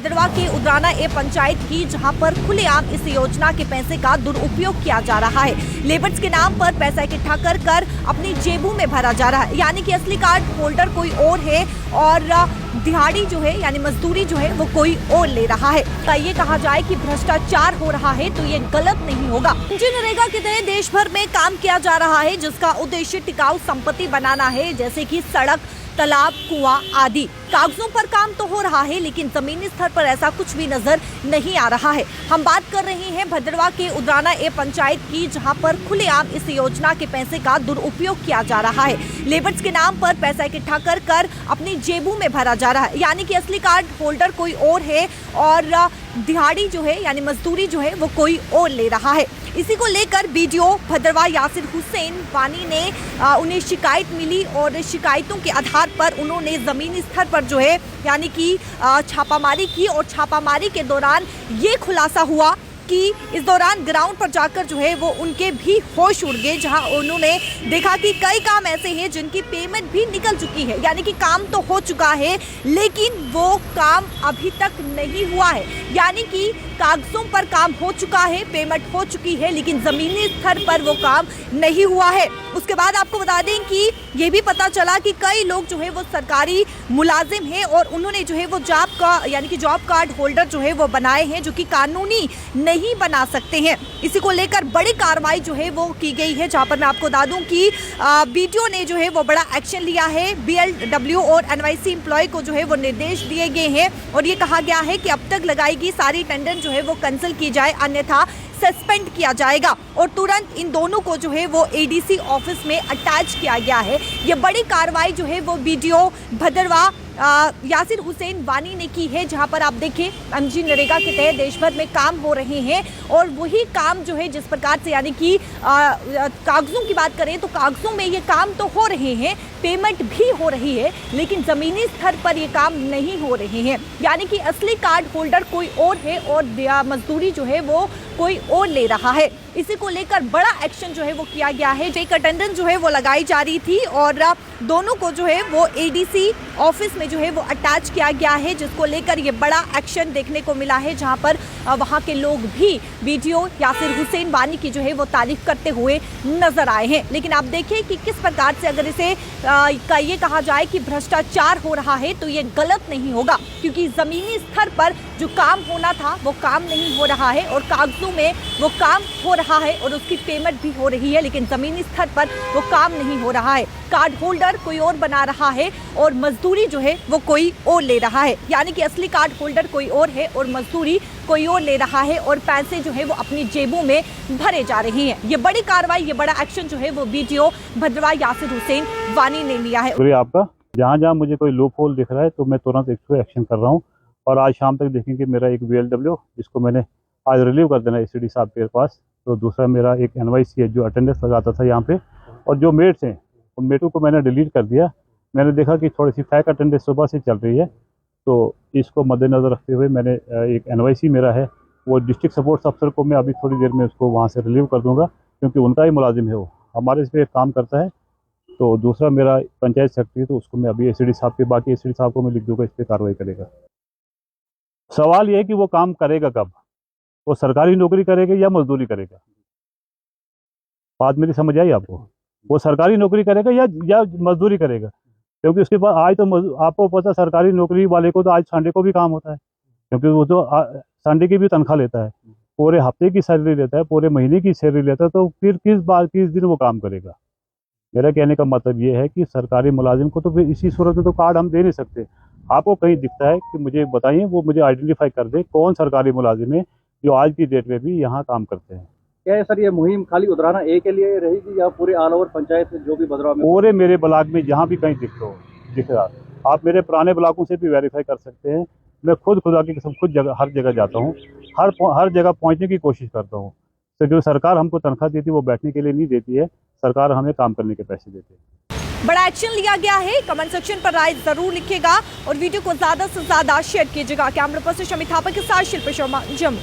भद्रवा के उदराना ए पंचायत की, जहां पर खुलेआम इस योजना के पैसे का दुरुपयोग किया जा रहा है। लेबर्स के नाम पर पैसा इकट्ठा कर कर अपनी जेबों में भरा जा रहा है, यानी कि असली कार्ड होल्डर कोई और है और दिहाड़ी जो है यानी मजदूरी जो है वो कोई और ले रहा है। तो ये कहा जाए कि भ्रष्टाचार हो रहा है तो ये गलत नहीं होगा। मनरेगा के तहत देश भर में काम किया जा रहा है, जिसका उद्देश्य टिकाऊ संपत्ति बनाना है, जैसे कि सड़क, तालाब, कुआं आदि। कागजों पर काम तो हो रहा है, लेकिन जमीनी स्तर पर ऐसा कुछ भी नजर नहीं आ रहा है। हम बात कर रहे हैं भद्रवा के उदराना ए पंचायत की, जहां पर खुलेआम इस योजना के पैसे का दुरुपयोग किया जा रहा है। लेबर्स के नाम पर पैसा इकट्ठा कर कर अपनी जेबों में भरा जा रहा है, यानी कि असली कार्ड होल्डर कोई और है और दिहाड़ी जो है यानी मजदूरी जो है वो कोई और ले रहा है। इसी को लेकर बीडीओ भद्रवा यासिर हुसैन वानी ने उन्हें शिकायत मिली और शिकायतों के आधार पर उन्होंने जमीनी स्तर पर जो है यानी कि छापामारी की और छापामारी के दौरान ये खुलासा हुआ कि इस दौरान ग्राउंड पर जाकर जो है वो उनके भी होश उड़ गए, जहां उन्होंने देखा कि कई काम ऐसे हैं जिनकी पेमेंट भी निकल चुकी है, यानी कि काम तो हो चुका है लेकिन वो काम अभी तक नहीं हुआ है। यानी कि कागजों पर काम हो चुका है, पेमेंट हो चुकी है, लेकिन जमीनी स्तर पर वो काम नहीं हुआ है। उसके बाद आपको बता दें कि ये भी पता चला कि कई लोग जो है वो सरकारी मुलाजिम हैं और उन्होंने जो है वो जॉब कार्ड होल्डर जो है वो बनाए हैं, जो कि कानूनी नहीं बना सकते हैं। इसी को लेकर बड़ी कार्रवाई जो है वो की गई है, जहां पर मैं आपको बता दूं कि बीडीओ ने जो है वो बड़ा एक्शन लिया है। बीएलडब्ल्यू और एनवाईसी एम्प्लॉय को जो है वो निर्देश दिए गए हैं और ये कहा गया है कि अब तक लगाई गई सारी टेंडर जो है वो कैंसिल की जाए, अन्यथा सस्पेंड किया जाएगा। और तुरंत इन दोनों को जो है वो एडीसी ऑफिस में अटैच किया गया है। ये बड़ी कार्रवाई जो है वो बीडीओ भद्रवा यासिर हुसैन वानी ने की है, जहां पर आप देखें मनरेगा के तहत देश भर में काम हो रहे हैं और वही काम जो है जिस प्रकार से यानी कि कागजों की बात करें तो कागजों में ये काम तो हो रहे हैं, पेमेंट भी हो रही है, लेकिन जमीनी स्तर पर ये काम नहीं हो रहे हैं। यानी कि असली कार्ड होल्डर कोई और है और मजदूरी जो है वो कोई और ले रहा है। इसी को लेकर बड़ा एक्शन जो है वो किया गया है। एक अटेंडेंस जो है वो लगाई जा रही थी और दोनों को जो है वो एडीसी ऑफिस में जो है वो अटैच किया गया है, जिसको लेकर ये बड़ा एक्शन देखने को मिला है, जहां पर वहां के लोग भी बीडीओ यासिर हुसैन वानी की जो है वो तारीफ करते हुए नजर आए हैं। लेकिन आप देखें कि किस प्रकार से अगर इसे ये कहा जाए कि भ्रष्टाचार हो रहा है तो ये गलत नहीं होगा, क्योंकि जमीनी स्तर पर जो काम होना था वो काम नहीं हो रहा है और कागजों में वो काम हो रहा है और उसकी पेमेंट भी हो रही है, लेकिन जमीनी स्तर पर वो काम नहीं हो रहा है। कार्ड होल्डर कोई और बना रहा है और मजदूरी जो है वो कोई और ले रहा है, यानी कि असली कार्ड होल्डर कोई और है और मजदूरी कोई और ले रहा है और पैसे जो है वो अपनी जेबों में भरे जा रहे हैं। ये बड़ी कार्रवाई, ये बड़ा एक्शन जो है वो बीडीओ भद्रवा यासिर हुसैन वानी ने लिया है। आपका जहाँ मुझे कोई लूप होल दिख रहा है तो मैं तुरंत एक्शन कर रहा हूँ और आज शाम तक देखेंगे मेरा एक बीएलडब्ल्यू जिसको मैंने आज रिलीव कर देना एसडी साहब के पास, तो दूसरा मेरा एक एनवाईसी है जो अटेंडेंस लगाता था यहाँ पे, और जो मेट्स हैं उन मेटों को मैंने डिलीट कर दिया। मैंने देखा कि थोड़ी सी फैक अटेंडेंस सुबह से चल रही है, तो इसको मद्देनज़र रखते हुए मैंने एक एनवाईसी मेरा है वो डिस्ट्रिक्ट सपोर्ट्स अफसर को मैं अभी थोड़ी देर में उसको वहाँ से रिलीव कर दूँगा, क्योंकि उनका ही मुलाजिम है, वो हमारे इस पर काम करता है। तो दूसरा मेरा पंचायत सेक्रेटरी, तो उसको मैं अभी एसडी साहब के, बाकी एसडी साहब को मैं लिख दूँगा, इस पर कार्रवाई करेगा। सवाल ये है कि वो काम करेगा कब, वो सरकारी नौकरी करेगा या मजदूरी करेगा? बात मेरी समझ आई आपको? वो सरकारी नौकरी करेगा या मजदूरी करेगा? क्योंकि उसके बाद आज तो आपको पता सरकारी नौकरी वाले को तो आज संडे को भी काम होता है, क्योंकि वो तो संडे की भी तनख्वाह लेता है, पूरे हफ्ते की सैलरी लेता है, पूरे महीने की सैलरी लेता है, तो फिर किस दिन वो काम करेगा? मेरा कहने का मतलब ये है कि सरकारी मुलाजिम को तो फिर इसी सूरत में तो कार्ड हम दे नहीं सकते। आपको कहीं दिखता है कि मुझे बताइए, वो मुझे आइडेंटिफाई कर दे कौन सरकारी मुलाजिम है जो आज की डेट में भी यहाँ काम करते हैं। क्या है सर, ये मुहिम खाली उदराना ए के लिए रहेगी या पूरे ऑल ओवर पंचायत जो भी भद्रवा में? पूरे मेरे ब्लॉक में जहाँ भी कहीं दिख रहा, आप मेरे पुराने ब्लॉकों से भी वेरीफाई कर सकते हैं। मैं खुदा की कसम खुद हर जगह जाता हूँ, हर जगह पहुँचने की कोशिश करता हूँ। तो जो सरकार हमको तनख्वाह देती है वो बैठने के लिए नहीं देती है, सरकार हमें काम करने के पैसे देती है। बड़ा एक्शन लिया गया है। कमेंट सेक्शन पर राय जरूर लिखिएगा और वीडियो को ज्यादा से ज्यादा शेयर कीजिएगा। कैमरा पर्सन शमी थापा के साथ शिल्पा शर्मा, जम्मू।